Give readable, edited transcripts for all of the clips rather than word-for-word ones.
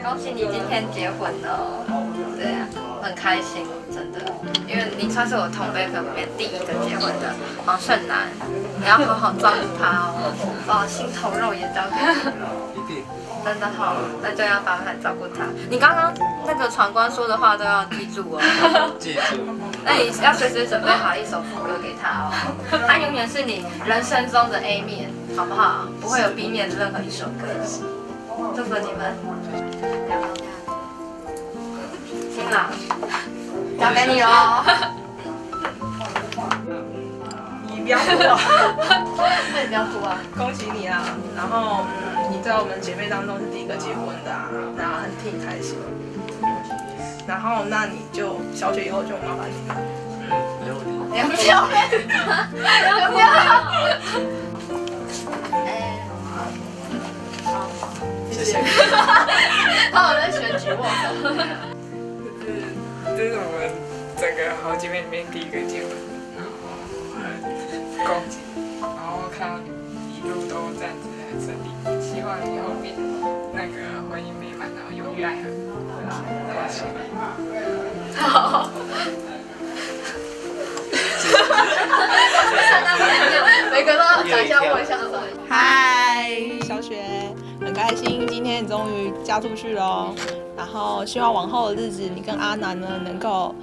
恭喜你今天结婚了，对啊，很开心，真的，因为你算是我同辈分里面第一个结婚的黄胜男，你要好好照顾他哦，把我心头肉也交给你了，一定，真的好，那就要好好照顾他。你刚刚那个闯关说的话都要记住哦，记住。那你要随时准备好一首副歌给他哦，他永远是你人生中的 A 面，好不好？不会有 B 面的任何一首歌。祝福你们，新郎交给你喽。你不要哭啊！那你不要哭啊！恭喜你啊！然后你在我们姐妹当中是第一个结婚的啊，那替你开心。然后那你就小雪以后就麻烦你了。没问题。不要不要！谢谢。他有在选举我。这是我们整个好姐妹里面第一个结婚，然后恭喜，然后看到你一路都这样子很顺利，希望你后面那个婚姻美满，然后永浴爱河。好。每个都要讲一下我想说。嗨，小雪，很开心今天你终于嫁出去咯。然后希望往后的日子，你跟阿南呢能够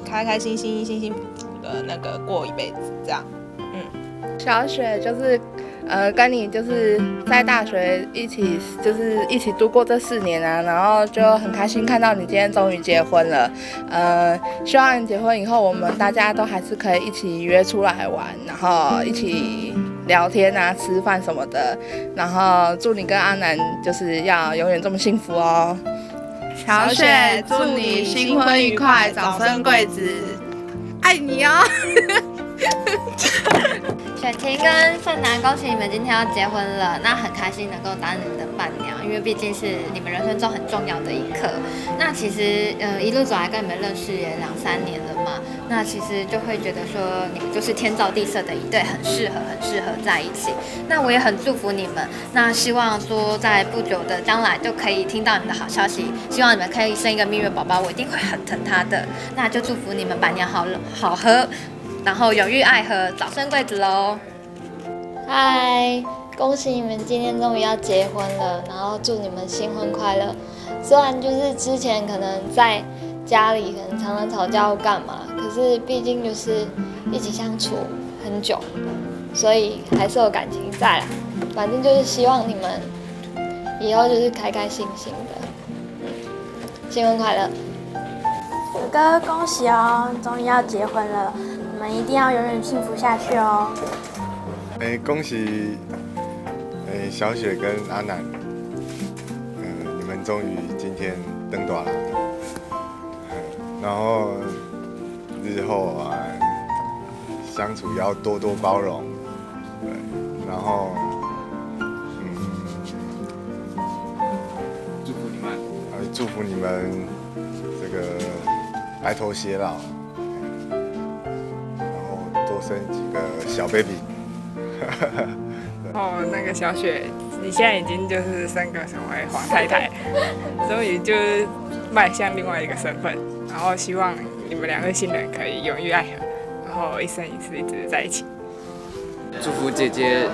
开开心心、幸幸福福的那个过一辈子，这样。小雪就是跟你就是在大学一起度过这4年啊，然后就很开心看到你今天终于结婚了。希望你结婚以后，我们大家都还是可以一起约出来玩，然后一起聊天啊、吃饭什么的。然后祝你跟阿南就是要永远这么幸福哦。小雪，祝你新婚愉快，早生贵子，爱你哦。雪婷跟盛男，恭喜你们今天要结婚了，那很开心能够当你们的伴娘，因为毕竟是你们人生中很重要的一刻。那其实一路走来跟你们认识也2、3年了嘛，那其实就会觉得说你们就是天造地设的一对，很适合在一起。那我也很祝福你们，那希望说在不久的将来就可以听到你们的好消息，希望你们可以生一个蜜月宝宝，我一定会很疼他的。那就祝福你们百年好合。然后永浴爱河，早生贵子喽！嗨，恭喜你们今天终于要结婚了，然后祝你们新婚快乐。虽然就是之前可能在家里可能常常吵架或干嘛，可是毕竟就是一起相处很久，所以还是有感情在啦。反正就是希望你们以后就是开开心心的，新婚快乐！哥，恭喜哦，终于要结婚了。你们一定要永远幸福下去哦！恭喜小雪跟阿南，你们终于今天登大人，然后日后啊相处要多多包容，对，然后祝福你们这个白头偕老。多生几个小 baby。那个小雪，你现在已经就是升格成为黄太太，终于就是迈向另外一个身份。然后希望你们2对新人可以永浴爱河，然后一生一世一直在一起。祝福姐姐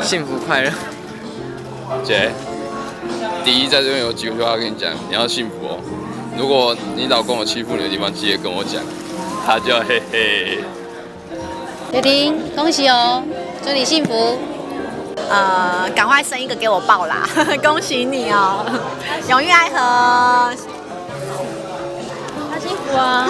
幸福快乐。姐，第一在这边有机会要跟你讲，你要幸福哦。如果你老公有欺负你的地方，记得跟我讲。他叫嘿嘿。雪婷，恭喜哦，祝你幸福。赶快生一个给我抱啦！恭喜你哦，永浴爱河。他幸福啊。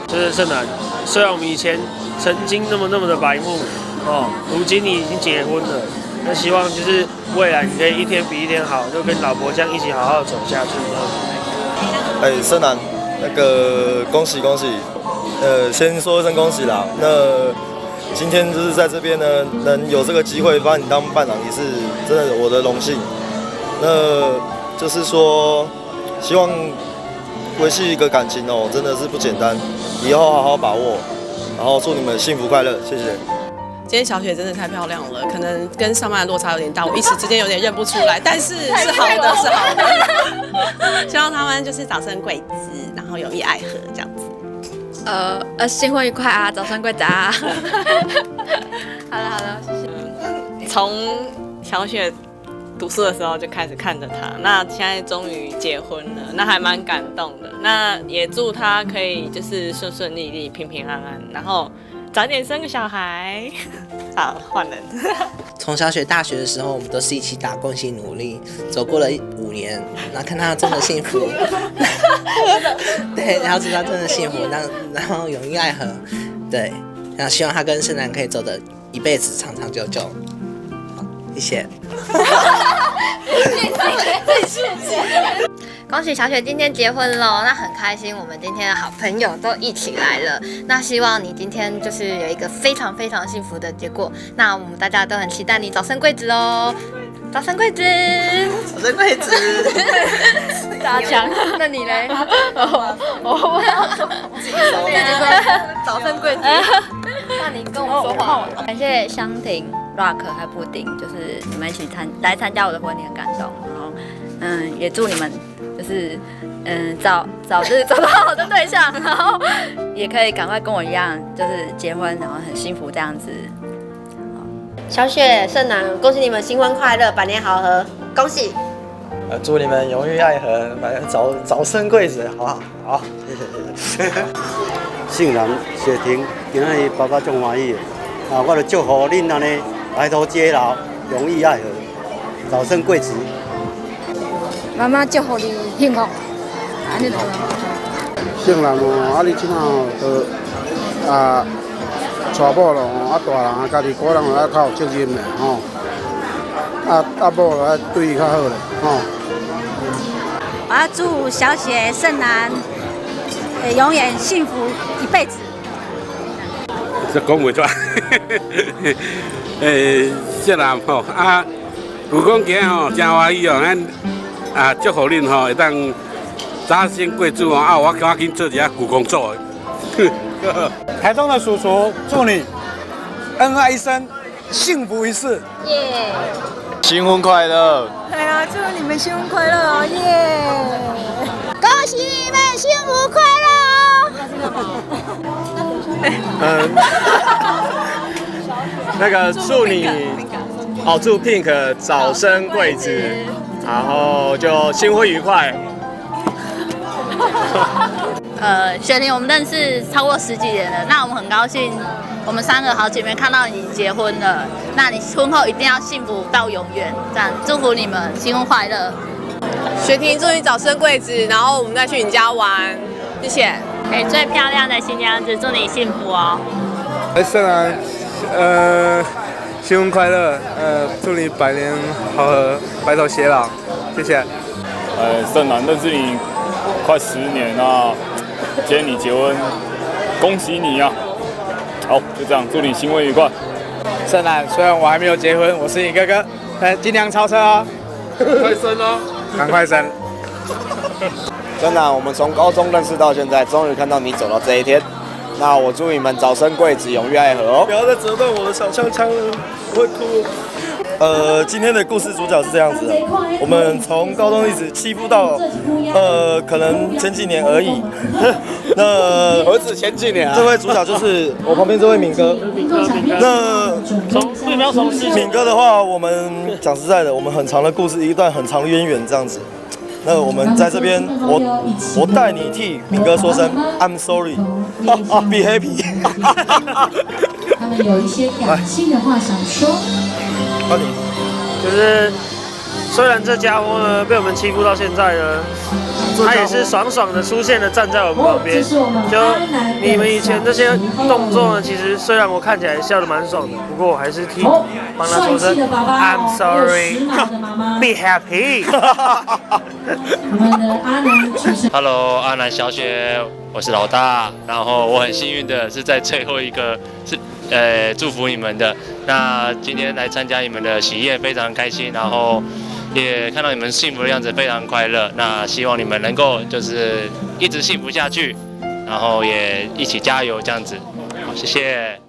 就是盛男，虽然我们以前曾经那么的白目哦，如今你已经结婚了，那希望就是未来你可以一天比一天好，就跟老婆这样一起好好走下去。盛男，那个恭喜恭喜。先说一声恭喜啦。那今天就是在这边呢，能有这个机会把你当伴郎，也是真的我的荣幸。那就是说，希望维系一个感情哦，真的是不简单，以后好好把握。然后祝你们幸福快乐，谢谢。今天小雪真的太漂亮了，可能跟上班的落差有点大，我一时之间有点认不出来，但是是好的，是好的。希望他们就是早生贵子，然后永浴爱河这样子。新婚愉快啊，早生贵子啊。好了，谢谢。从小雪读书的时候就开始看着她，那现在终于结婚了，那还蛮感动的。那也祝她可以就是顺顺利利、平平安安，然后早点生个小孩。好，换人。从小学、大学的时候，我们都是一起打工、一起努力，走过了5年，然后看他真的幸福，对，然后知道真的幸福，然后永浴爱河，对，然后希望他跟盛楠可以走得一辈子长长久久。好，谢谢。恭喜小雪今天结婚了，那很开心，我们今天的好朋友都一起来了。那希望你今天就是有一个非常非常幸福的结果。那我们大家都很期待你早生贵子哦，早生贵子，早生贵子，大强，那你嘞？我早生贵子，那你跟我说话。感谢香婷、Rock 还有布丁，就是你们一起来参加我的婚礼，很感动。然后也祝你们就是早日找到好的对象，然后也可以赶快跟我一样，就是结婚，然后很幸福这样子。小雪、盛楠，恭喜你们新婚快乐，百年好合，恭喜！祝你们永浴爱河，早生贵子，好不好？好，谢谢。姓兰、雪婷，今日爸爸真欢喜啊！我就祝福恁安尼白头偕老，永浴爱河，早生贵子。妈妈祝福你幸福，安尼就好。姓兰哦，你即马就娶某咯吼，大人家己个人要较有责任嘞吼。某要对伊较好嘞吼。我要祝小雪、盛楠永远幸福一辈子。这讲袂出来。姓兰吼有讲今日吼真欢喜哦，咱祝福恁吼会当早生贵子哦，我赶紧做一下古工作。台中的叔叔，祝你恩爱一生，幸福一世。耶！新婚快乐！对啊，祝你们新婚快乐哦！耶！恭喜你们幸福快乐哦！那个祝你祝 Pink 早生贵子，然后就新婚愉快。雪婷，我们认识超过10几年了，那我们很高兴，我们3个好姐妹看到你结婚了，那你婚后一定要幸福到永远，这样祝福你们新婚快乐。雪婷，祝你早生贵子，然后我们再去你家玩，谢谢。给最漂亮的新娘子，祝你幸福哦。盛楠，新婚快乐，祝你百年好合，白头偕老，谢谢。盛楠认识你快10年啊，今天你结婚，恭喜你啊！好，就这样，祝你新婚愉快。盛楠，虽然我还没有结婚，我是你哥哥，但尽量超车哦。快生哦！赶快生。真的，我们从高中认识到现在，终于看到你走到这一天。那我祝你们早生贵子，永浴爱河哦！不要再折断我的小枪枪了，我会哭。今天的故事主角是这样子的，我们从高中一直欺负到，可能前几年而已。那儿子前几年啊。这位主角就是我旁边这位敏哥。那敏哥的话，我们讲实在的，我们很长的故事，一段很长的渊源这样子。那我们在这边，我代你替敏哥说声 I'm sorry， be happy。他们有一些感性的话想说。就是虽然这家伙呢被我们欺负到现在呢，他也是爽爽的出现了，站在我们旁边。就你们以前这些动作呢，其实虽然我看起来笑得蛮爽的，不过我还是替帮他说声 I'm sorry， be happy。Hello， 阿南小雪，我是老大，然后我很幸运的是在最后一个是祝福你们的。那今天来参加你们的喜宴，非常开心，然后也看到你们幸福的样子，非常快乐。那希望你们能够就是一直幸福下去，然后也一起加油这样子。好，谢谢。